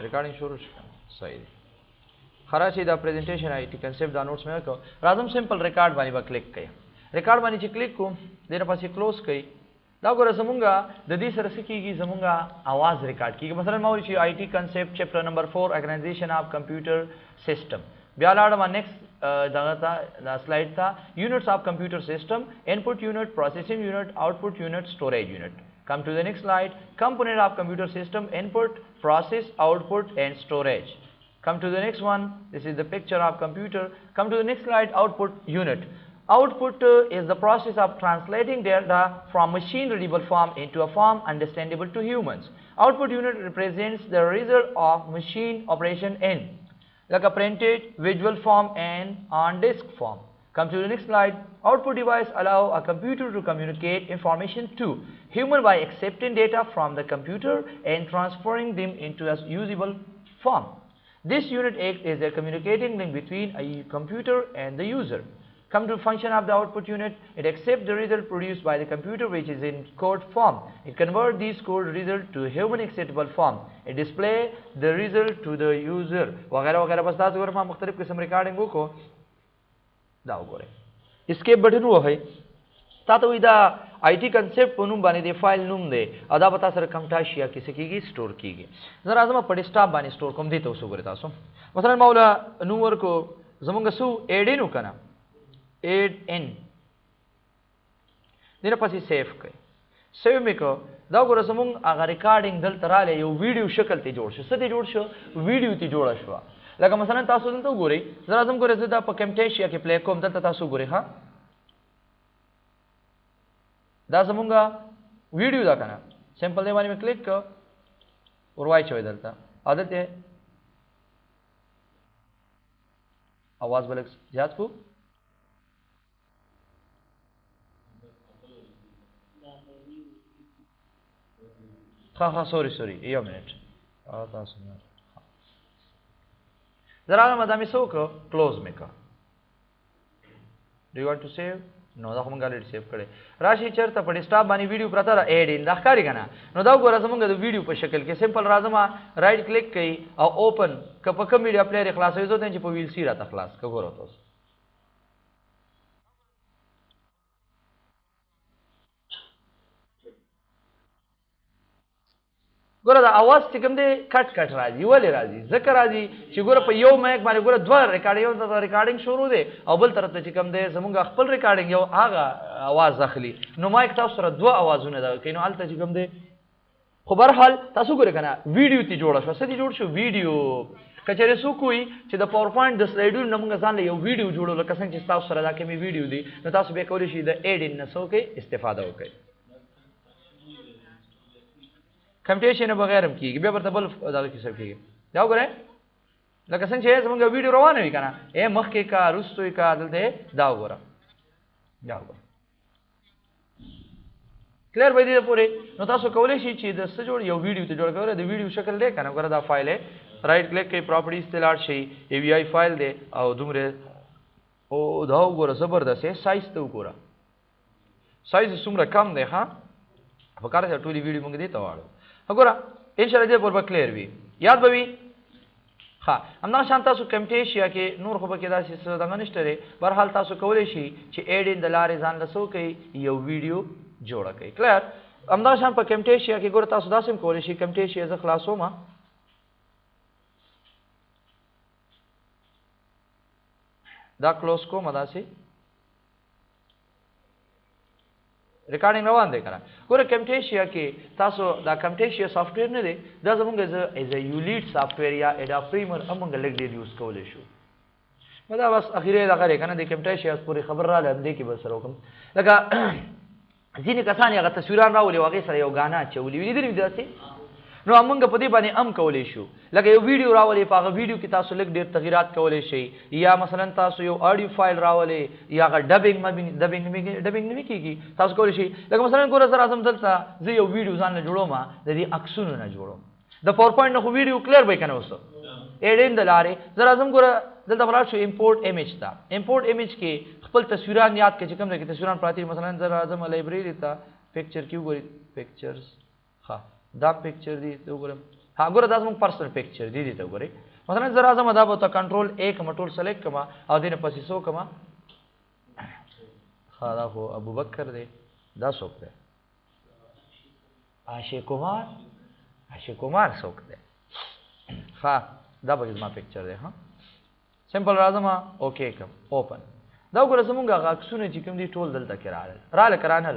रिकॉर्डिंग शुरू सही खराची दा प्रेजेंटेशन आई टी कंसेप्ट दा नोट्स में को राजम सिंपल रिकॉर्ड बानी बा क्लिक कई रिकॉर्ड बानी ची क्लिक को देर पास क्लोज कई दा गोरा जमुंगा द दी सर की जमुंगा आवाज रिकॉर्ड की मसलन माउली ची IT concept chapter number 4 organisation of computer system ब्यालाड़ मा नेक्स्ट दा स्लाइड था units of computer system input unit processing unit output unit storage unit come to the next slide component of computer system input process output and storage come to the next one this is the picture of computer come to the next slide output unit output is the process of translating data from machine readable form into a form understandable to humans output unit represents the result of machine operation in like a printed visual form and on disk form come to the next slide output device allow a computer to communicate information to human by accepting data from the computer and transferring them into a usable form this unit acts as a communicating link between a computer and the user come to function of the output unit it accepts the result produced by the computer which is in code form it converts these code result to human acceptable form it display the result to the user वगैरह वगैरह बस दास गोर में मुख्तलिफ किस्म रिकॉर्डिंग को दाव गोरे इसके बटन वो है तातो इदा आईटी कंसेप्ट पनुम बानी दे फाइल नुम दे अदा बता सर कंटाशिया किसे कीगी स्टोर कीगी जरा आजमा पडिस्टाप बानी स्टोर कम दे तो सो गोरे तासो मसलन मौला नुवर को जमुंगा सु एडिन उकना एड इन दिना पासी सेव कई सेव में को दाव गोरे जमुंग आगा रिकॉर्डिंग दल तराले यो वीडियो शक्ल ते जोड़ शो सदे जोड़ शो वीडियो ते जोड़ा शो लगा मसलन तासो दल तो गोरे जरा आजम गोरे जदा प कैमटेशिया के प्ले कोम दल तासो गोरे हां दा जमुंगा वीडियो दा कना सिंपल देवानी में क्लिक कर और वाई चोय दलता आदत है आवाज बलक याद को हाँ सॉरी ये मिनट आता सुन जरा मदामी सो को क्लोज में का do you want to save नो दा हम गैलरी सेव करे राशि चरता पड़े स्टॉप बानी वीडियो प्रता एड इन दाखकारी गना नो दा गोरा समंग द वीडियो पर शक्ल के सिंपल राजमा राइट क्लिक कई और ओपन कपक मीडिया प्लेयर क्लास हो तो पे व्हील सी रहता क्लास का गोरा तो गोरा दा आवाज चिकम दे कट राजी वाले राजी जकर राजी چې गोरा په یو مایک باندې गोरा دوه ریکارډینګ ته ریکارډینګ شروع دی او بل طرف ته चिकम दे زمونږ خپل ریکارډینګ یو هغه आवाज اخلي نو مایک تاسو سره دوه आवाजونه دا کینو الته चिकम दे خو بهر حال تاسو ګورئ کنه ویډیو تی جوړ شو سدي جوړ شو ویډیو کچره سو کوئی چې د پاور پوینټ د سلایډونو نمونږ ځان له یو ویډیو جوړول لکه څنګه چې تاسو سره دا کې می ویډیو دی نو تاسو به کولی شئ د ایډین نسو کې استفاده وکړئ کمپټیشن بغیر هم کیږي به ورته بل دا کې سب کیږي دا وګورئ لکه څنګه چې زمونږ ویډیو روانه وي کنه اے مخ کې کا رستوي کا دلته دا وګورئ دا وګورئ क्लियर वही दे पूरे नो तासो कवले शी चीज दस जोड़ यो वीडियो ते जोड़ करे द वीडियो शक्ल दे कना करे दा फाइल है राइट क्लिक के प्रॉपर्टीज ते लाड शी एवीआई फाइल दे और दुमरे ओ दाव गोरा जबरदस्त है साइज ते गोरा साइज सुमरा कम दे हां बकार से टूली वीडियो मंग देता वालो गोरा इंशाल्लाह दे पर क्लियर भी याद बवी हां हमना शांता सु कम्टेशिया के नूर खबर के दासी सदंग निष्ठरे बहरहाल तासो कवले शी ची एड इन द लारे जान लसो के यो वीडियो जोड़ा कई क्लियर अमदा शान पर कम्टेशिया के गोर तासु दासिम कोले शी कम्टेशिया ज क्लासो मा दा क्लोज को मदासी रिकॉर्डिंग रवान दे करा गोर कम्टेशिया के तासु दा कम्टेशिया सॉफ्टवेयर ने दे दा जमुंग एज अ यूलिट सॉफ्टवेयर या एडा प्रीमियर अमंग लेग दे यूज कोले शो मदा बस अखिरे दा करे कना दे कम्टेशिया पूरी खबर रा ले दे की बस रोकम लगा ځینې کسان هغه تصویران راولي او هغې سره یو ګانا اچولي وي لیدلي داسې نو همونږ په دې باندې هم کولی شو لکه یو ویډیو راولي په هغه ویډیو کې تاسو لږ ډېر تغیرات کولی شئ یا مثلا تاسو یو آډیو فایل راولئ یا هغه ډبینګ نه کېږي تاسو کولی شئ لکه مثلا ګوره زه راځم دلته زه یو ویډیو ځان نه جوړوم د دې عکسونو نه جوړوم د پاور پوینټ نه خو ویډیو کلیر به که نه اوس ایډین د لارې زه راځم ګوره دلته ولاړ شو امپورټ ایمیج ته امپورټ ایمیج کې خپل تصویران یاد کړئ چې کوم ځای کې تصویران پراته دي مثلا زه راځم لایبرري ته पिक्चर क्यों गोरी पिक्चर्स हाँ दा पिक्चर दी तो गोरम ها ګوره دا زموږ پرسنل پکچر دی ته ګورئ مثلا زه راځم دا به ته کنټرول A کوم ټول سلیکټ کوم او دینه پسې سو کوم ها دا خو ابوبکر دی دا څوک دی عاشق کمار څوک دی ها دا به زما پکچر دی ها سمپل راځم اوکې کوم اوپن دا ګوره زمونږ هغه عکسونه چې کوم دي ټول دلته کې راغله کرانه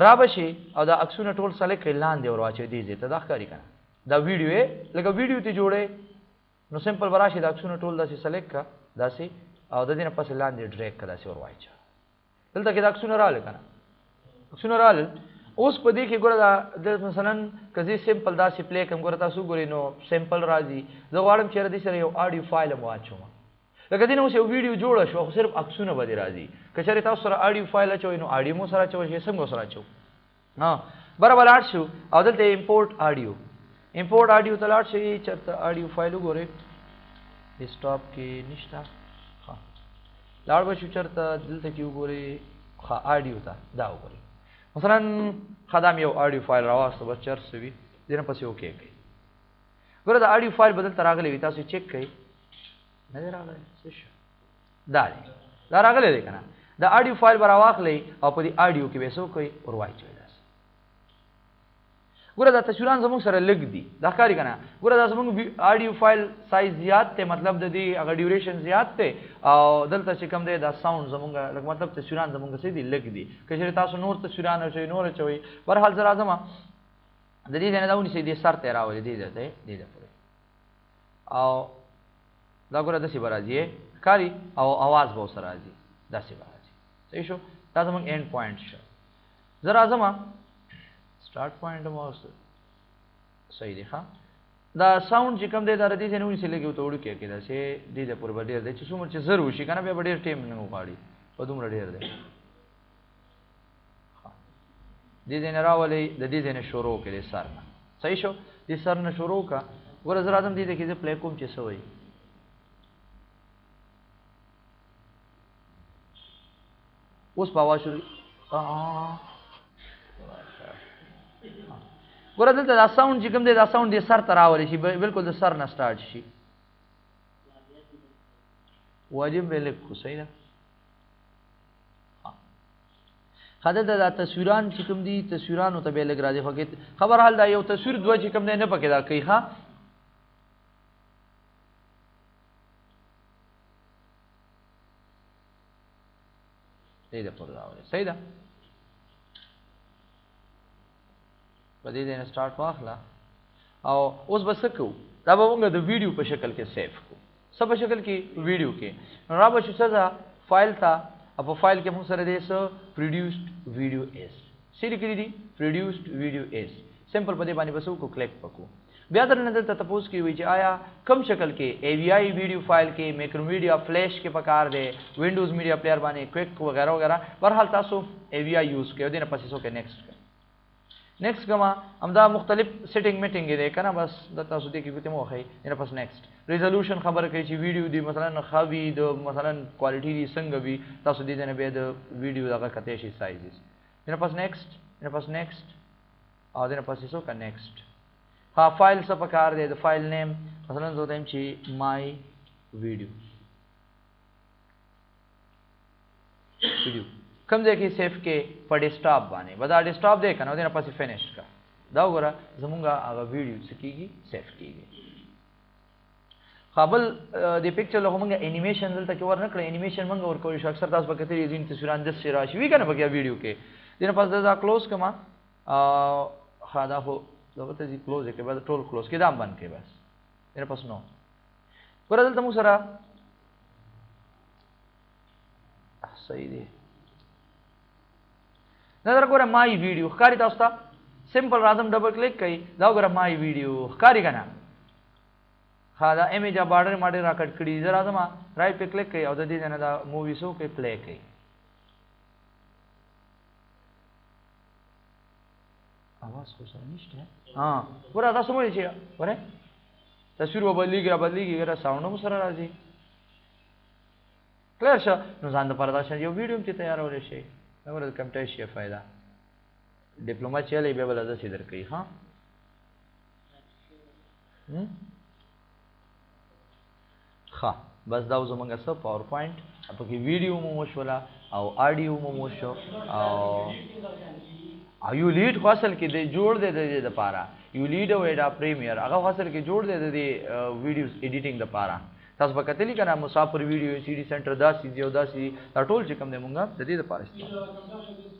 را بشي او دا عکسونه ټول سلیکټ کړي لاندې ور واچوي دې ته دا ښکاري کنه دا ویډیو یې لکه ویډیو ته جوړې نو سمپل وراشي دا عکسونه ټول داسې سلیکټ کا داسې او د دې نه پس لاندې ډریګ کا داسې ور واچو دلته کې دا عکسونه رااله کنه عکسونه رااله اوس په دې کې ګوره دا مثلا کزي سمپل داسې پلی کوم ګوره تاسو ګورئ نو سمپل راځي زه غواړم چې دې سره یو آډیو فایل هم واچوم لکه دې نه اوس یو ویډیو جوړه شو خو صرف عکسونه به دې راځي که چېرې تاسو سره آډیو فایل اچوئ نو آډیو مو سره اچوئ چې څنګه سره اچو ها برابر لاړ شو او دلته امپورټ آډیو ته لاړ شئ چېرته آډیو فایل وګورئ ډیسکټاپ کې نشته ها لاړ به شو چېرته دلته کې وګورئ ها آډیو ته دا وګورئ مثلا خدام یو آډیو فایل راواسته بس چرس وي دې نه پسې اوکې کوي ګوره دا آډیو فایل بدل ته راغلی وي تاسو چیک کړئ نه دی راغلی څه شو دا راغلی دی که نه دا آډیو فایل به راواخلئ او په دې آډیو کې به یې څه وکړئ ور واچوئ داسې ګوره دا تصویران زموږ سره لږ دي دا ښکاري که نه ګوره دا زموږ آډیو فایل سایز زیات دی مطلب د دې هغه ډیوریشن زیات دی او دلته چې کوم دی دا ساوند زموږ لږ مطلب تصویران زموږ څه دي لږ دي که چېرې تاسو نور تصویران اچوئ نور اچوئ بهرحال زه راځم د دې ځای نه دا ونیسئ دې سر ته یې راولئ دې ځای ته دې ځای پورې او دا ګوره داسې به راځي ښکاري او اواز به ورسره راځي داسې به راځي صحیح شو دا زموږ اینډ پوینټ شو زه راځم سٹارټ پوینټ مو صحیح دی ښه دا ساوند چې کوم دی دا د دې ځای نه ونیسئ لږ یو ته وړوکی کړئ داسې دې ځای پورې به ډېر دی چې څومره چې زر وشي که نه بیا به ډېر ټایم نه وغواړي په دومره ډېر دی دې ځای نه راولئ د دې ځای نه شروع کړئ د سر نه صحیح شو دې سر نه شروع کړه ګوره زه راځم دې ځای کې زه پلی کوم چې څه وایي اوس په اواز شروع ګوره دلته دا ساوند چې کوم دی دا ساوند دې سر ته راولی شي بلکل د سر نه سټارټ شي واجب به لږ کړو صحیح ده ښه دلته دا تصویران چې کوم دي تصویرانو ته به لږ راځي خو خبر حال دا یو تصویر دوه چې کوم دی نه پکې دا کوي ښه دې ده پورې راولئ صحیح ده په دې ځای نه سټارټ واخله او اوس به څه کوو دا به موږ د ویډیو په شکل کې سیف کړو څه په شکل کې ویډیو کې نو را به شو څه ده فایل ته او په فایل کې موږ سره دی څه پروډیوسډ ویډیو ایز څه لیکلي دي پروډیوسډ ویډیو ایز سمپل په دې باندې به څه وکړو کلیک وکړو بیا درنه دلته تپوس کوي چې آیا کم شکل کې AVI ویډیو فایل کې میکرو میډیا فلیش کې پکار دی وینډوز میډیا پلیئر باندې کویک وغیرہ وغیرہ بهرحال تاسو AVI یوز کوئ دې نه پسې څه کوئ نیکسٹ کما همدا مختلف سیټینګ میټینګ دی کنه بس د تاسو دې کې کوته مو خی نه پس نیکسٹ ریزولوشن خبره کوي چې ویډیو دی مثلا خوي د مثلا کوالټي دی څنګه وي تاسو دې نه به د ویډیو دغه کته شي سایزز نه پس نیکسٹ او دې نه پس څه کا نیکسٹ ها فایل څه پکار دی د فایل نیم مثلا زه وایم چې مای ویډیو کم ځای کې سیف کې په ډیسکټاپ باندې به دا ډیسکټاپ دی که نه دې نه پسې فینش کا دا وګوره زمونږ هغه ویډیو څه کېږي سیف کېږي بل د پکچر له موږ انیمیشن دلته کې ور نه کړی انیمیشن موږ ورکولی شو اکثر تاسو به کتلی ځینې تصویران داسې راشي وي که نه پکې ویډیو کې دې نه پس دا کلوز کړم ښه دا خو دغه ته کلوز یې کړئ بس ټول کلوز کړئ دا هم بند کړئ بس دې نه پس نو ګوره دلته موږ سره صحیح دی نظر ګوره مای ویډیو ښکاري تاسو ته سمپل راځم ډبل کلیک کوي دا وګوره مای ویډیو ښکاري که نه ها دا امیج بارډر ماډر راکټ کړي زه راځم رایټ پې کلیک کوي او د دې ځای نه دا مووي څه وکړئ پلی کوي اواز خو سره نشته ګوره تاسو وایئ چې ګوره تصویر به بدلېږي را بدلېږي ګوره ساوند هم سره راځي کلیر شو نو ځان دپاره داسې یو ویډیو هم چې تیارولی شئ نمبر کمپیوټر شي فائدہ ډیپلوما چلے به بل داسې درکې ها ښه بس دا زمونږ څه پاور پوینټ پکې ویډیو مو وشوله او آډیو مو وشو او یو لیډ خو اصل کې د جوړ دی د دې دپاره یو لیډ او ایډا پریمیر هغه خو اصل کې جوړ دی د دې ویډیوز ایډیټینګ دپاره تاسو به کتلی که نه مسافر ویډیو سی ډي سینټر داسې دي او داسې دا ټول چې کوم دی مونږ د دې دپاره استعمال